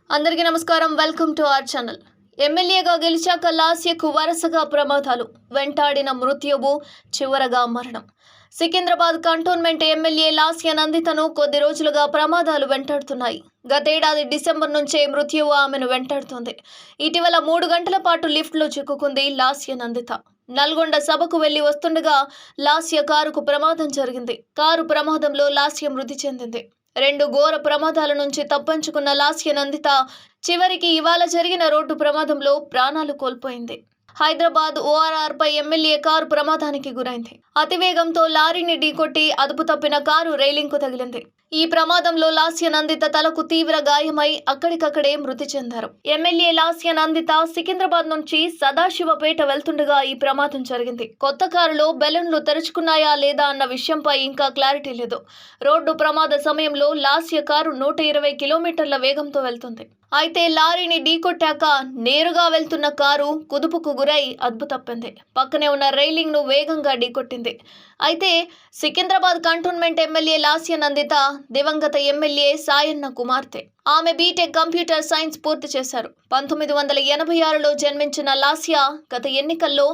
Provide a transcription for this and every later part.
అందరికీ నమస్కారం. Welcome to our channel. ఎమ్మెల్యేగా గెలిచాక లాస్యకు వరుసగా ప్రమాదాలు, వెంటాడిన మృత్యువు, చివరగా మరణం. సికింద్రాబాద్ కంటోన్మెంట్ ఎమ్మెల్యే లాస్య నందితను కొద్ది రోజులుగా ప్రమాదాలు వెంటాడుతున్నాయి. గతేడాది డిసెంబర్ నుంచే మృత్యువు ఆమెను వెంటాడుతోంది. ఇటీవల 3 గంటల పాటు లిఫ్ట్లో చిక్కుకుంది లాస్య నందిత. నల్గొండ సభకు వెళ్లి వస్తుండగా లాస్య కారుకు ప్రమాదం జరిగింది. కారు ప్రమాదంలో లాస్య మృతి చెందింది. 2 ఘోర ప్రమాదాల నుంచి తప్పించుకున్న లాస్య నందిత చివరికి ఇవాళ జరిగిన రోడ్డు ప్రమాదంలో ప్రాణాలు కోల్పోయింది. హైదరాబాద్ ORR పై ఎమ్మెల్యే కారు ప్రమాదానికి గురైంది. అతివేగంతో లారీని ఢీకొట్టి అదుపు తప్పిన కారు రైలింగ్కు తగిలింది. ఈ ప్రమాదంలో లాస్య నందిత తలకు తీవ్ర గాయమై అక్కడికక్కడే మృతి చెందారు. ఎమ్మెల్యే లాస్య నందిత సికింద్రాబాద్ నుంచి సదాశివపేట వెళ్తుండగా ఈ ప్రమాదం జరిగింది. కొత్త కారులో బెలూన్లు తెరుచుకున్నాయా లేదా అన్న విషయంపై ఇంకా క్లారిటీ లేదు. రోడ్డు ప్రమాద సమయంలో లాస్య కారు 120 కిలోమీటర్ల వేగంతో వెళ్తుంది. అయితే లారీని ఢీకొట్టాక నేరుగా వెళ్తున్న కారు కుదుపుకు గురై అదుపు తప్పింది. పక్కనే ఉన్న రైలింగ్ ను వేగంగా ఢీకొట్టింది. అయితే సికింద్రాబాద్ కంటోన్మెంట్ ఎమ్మెల్యే లాస్య నందిత దివంగత ఎమ్మెల్యే సాయన్న కుమార్తె. ఆమె బీటెక్ కంప్యూటర్ సైన్స్ పూర్తి చేశారు. 1986లో జన్మించిన లాస్య గత ఎన్నికల్లో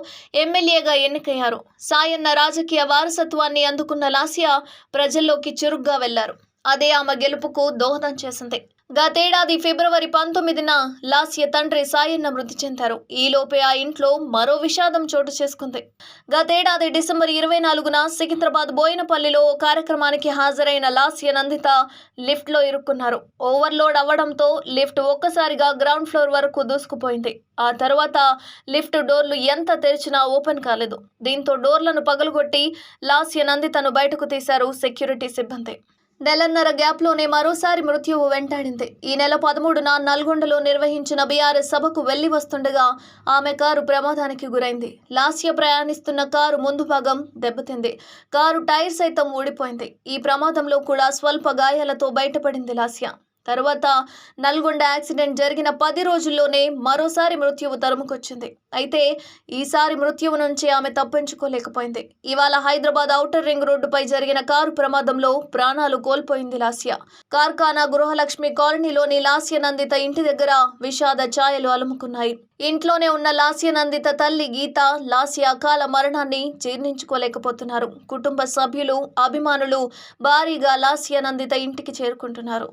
ఎమ్మెల్యేగా ఎన్నికయ్యారు. సాయన్న రాజకీయ వారసత్వాన్ని అందుకున్న లాస్య ప్రజల్లోకి చురుగ్గా వెళ్లారు. అదే ఆమె గెలుపుకు దోహదం చేసింది. గతేడాది ఫిబ్రవరి 19న లాస్య తండ్రి సాయన్న మృతి చెందారు. ఈలోపే ఆ ఇంట్లో మరో విషాదం చోటు చేసుకుంది. గతేడాది డిసెంబర్ 24న సికింద్రాబాద్ బోయినపల్లిలో ఓ కార్యక్రమానికి హాజరైన లాస్య నందిత లిఫ్ట్లో ఇరుక్కున్నారు. ఓవర్లోడ్ అవ్వడంతో లిఫ్ట్ ఒక్కసారిగా గ్రౌండ్ ఫ్లోర్ వరకు దూసుకుపోయింది. ఆ తర్వాత లిఫ్ట్ డోర్లు ఎంత తెరిచినా ఓపెన్ కాలేదు. దీంతో డోర్లను పగలగొట్టి లాస్య నందితను బయటకు తీశారు సెక్యూరిటీ సిబ్బంది. నెలన్నర గ్యాప్లోనే మరోసారి మృత్యువు వెంటాడింది. ఈ నెల 13న నల్గొండలో నిర్వహించిన బీఆర్ఎస్ సభకు వెళ్లి వస్తుండగా ఆమె కారు ప్రమాదానికి గురైంది. లాస్య ప్రయాణిస్తున్న కారు ముందు భాగం దెబ్బతింది. కారు టైర్ సైతం ఊడిపోయింది. ఈ ప్రమాదంలో కూడా స్వల్ప గాయాలతో బయటపడింది లాస్య. తరువాత నల్గొండ యాక్సిడెంట్ జరిగిన 10 రోజుల్లోనే మరోసారి మృత్యువు తరుముకొచ్చింది. అయితే ఈసారి మృత్యువు నుంచి ఆమె తప్పించుకోలేకపోయింది. ఇవాళ హైదరాబాద్ ఔటర్ రింగ్ రోడ్డుపై జరిగిన కారు ప్రమాదంలో ప్రాణాలు కోల్పోయింది లాస్య. కార్ఖానా గృహలక్ష్మి కాలనీలోని లాస్య నందిత ఇంటి దగ్గర విషాద ఛాయలు అలుముకున్నాయి. ఇంట్లోనే ఉన్న లాస్య నందిత తల్లి గీత లాస్య అకాల మరణాన్ని జీర్ణించుకోలేకపోతున్నారు. కుటుంబ సభ్యులు, అభిమానులు భారీగా లాస్య నందిత ఇంటికి చేరుకుంటున్నారు.